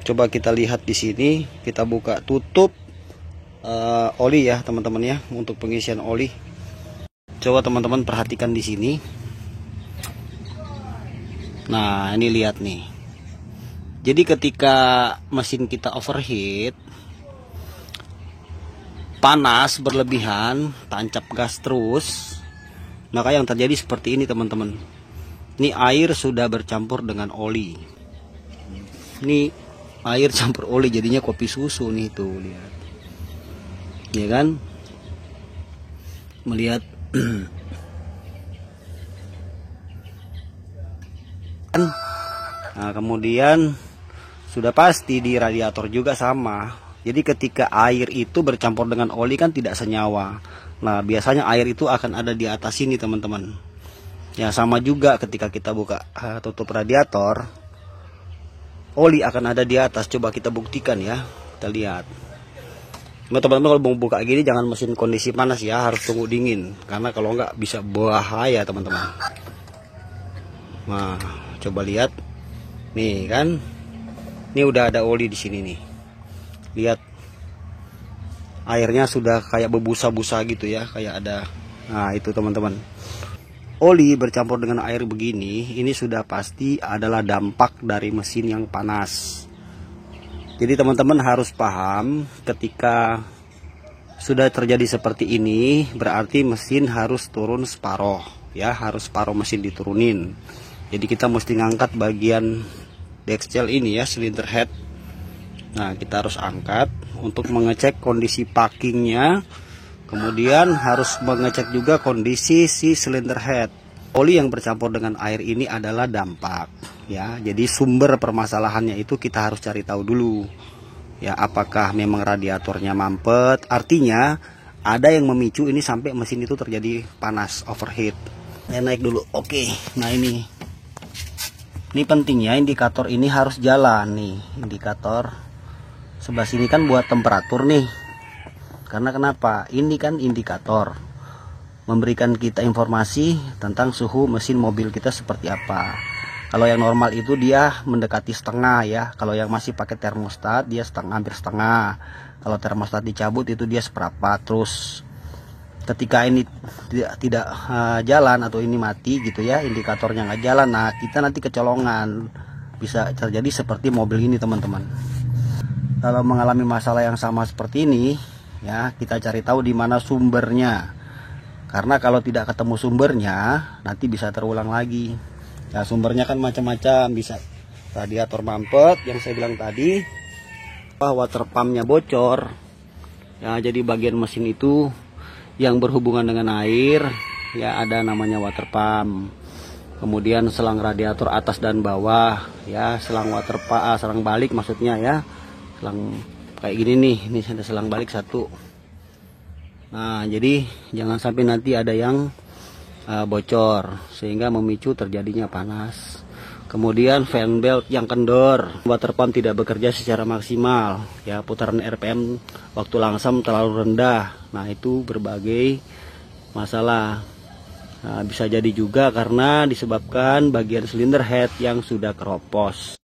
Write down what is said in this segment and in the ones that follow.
Coba kita lihat di sini, kita buka tutup oli ya teman-teman ya, untuk pengisian oli. Coba teman-teman perhatikan di sini. Nah, ini lihat nih. Jadi ketika mesin kita overheat, panas berlebihan, tancap gas terus, maka yang terjadi seperti ini teman-teman. Ini air sudah bercampur dengan oli. Ini air campur oli, jadinya kopi susu nih, tuh lihat. Ya kan? Melihat nah, kemudian sudah pasti di radiator juga sama. Jadi ketika air itu bercampur dengan oli kan tidak senyawa. Nah, biasanya air itu akan ada di atas sini teman-teman. Ya, sama juga ketika kita buka tutup radiator, oli akan ada di atas. Coba kita buktikan ya. Kita lihat. Nah, teman-teman kalau mau buka gini jangan mesin kondisi panas ya, harus tunggu dingin. Karena kalau enggak bisa bahaya teman-teman. Nah, coba lihat. Nih kan. Ini udah ada oli di sini nih. Lihat. Airnya sudah kayak berbusa-busa gitu ya, kayak ada. Nah, itu teman-teman. Oli bercampur dengan air begini, ini sudah pasti adalah dampak dari mesin yang panas. Jadi teman-teman harus paham, ketika sudah terjadi seperti ini, berarti mesin harus turun separoh ya, harus separoh mesin diturunin. Jadi kita mesti ngangkat bagian dexel ini ya, cylinder head. Nah, kita harus angkat untuk mengecek kondisi packingnya. Kemudian harus mengecek juga kondisi si cylinder head. Oli yang bercampur dengan air ini adalah dampak ya. Jadi sumber permasalahannya itu kita harus cari tahu dulu. Ya, apakah memang radiatornya mampet? Artinya ada yang memicu ini sampai mesin itu terjadi panas, overheat. Saya naik dulu. Oke. Nah, ini pentingnya indikator ini harus jalan nih. Indikator sebelah sini kan buat temperatur nih. Karena kenapa? Ini kan indikator memberikan kita informasi tentang suhu mesin mobil kita seperti apa. Kalau yang normal itu dia mendekati setengah ya. Kalau yang masih pakai termostat dia hampir setengah. Kalau termostat dicabut itu dia seperempat. Terus ketika ini tidak jalan atau ini mati gitu ya, indikatornya nggak jalan, nah kita nanti kecolongan. Bisa terjadi seperti mobil ini teman-teman. Kalau mengalami masalah yang sama seperti ini ya, kita cari tahu di mana sumbernya. Karena kalau tidak ketemu sumbernya, nanti bisa terulang lagi. Ya, sumbernya kan macam-macam, bisa radiator mampet yang saya bilang tadi, water pumpnya bocor. Ya, jadi bagian mesin itu yang berhubungan dengan air, ya ada namanya water pump. Kemudian selang radiator atas dan bawah, ya selang water pump, selang balik maksudnya ya. Selang kayak gini nih, ini ada selang balik satu. Nah, jadi jangan sampai nanti ada yang bocor sehingga memicu terjadinya panas. Kemudian fan belt yang kendor, water pump tidak bekerja secara maksimal, ya putaran RPM waktu langsam terlalu rendah. Nah, itu berbagai masalah. Nah, bisa jadi juga karena disebabkan bagian silinder head yang sudah keropos.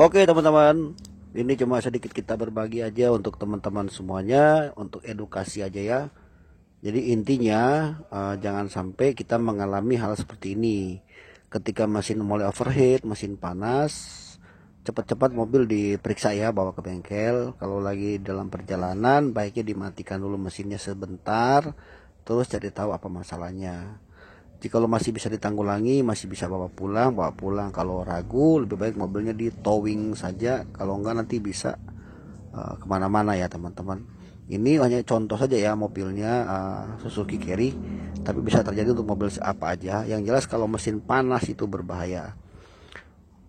Oke teman-teman, ini cuma sedikit kita berbagi aja untuk teman-teman semuanya, untuk edukasi aja ya. Jadi intinya jangan sampai kita mengalami hal seperti ini. Ketika mesin mulai overheat, mesin panas, cepat-cepat mobil diperiksa ya, bawa ke bengkel. Kalau lagi dalam perjalanan, baiknya dimatikan dulu mesinnya sebentar, terus cari tahu apa masalahnya. Jika kalau masih bisa ditanggulangi, masih bisa bawa pulang. Kalau ragu, lebih baik mobilnya di towing saja. Kalau enggak nanti bisa kemana-mana ya teman-teman. Ini hanya contoh saja ya, mobilnya Suzuki Carry, tapi bisa terjadi untuk mobil apa aja. Yang jelas kalau mesin panas itu berbahaya.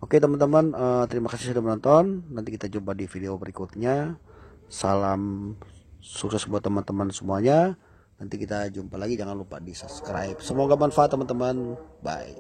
Oke teman-teman, terima kasih sudah menonton. Nanti kita jumpa di video berikutnya. Salam sukses buat teman-teman semuanya. Nanti kita jumpa lagi, jangan lupa di subscribe. Semoga manfaat teman-teman. Bye.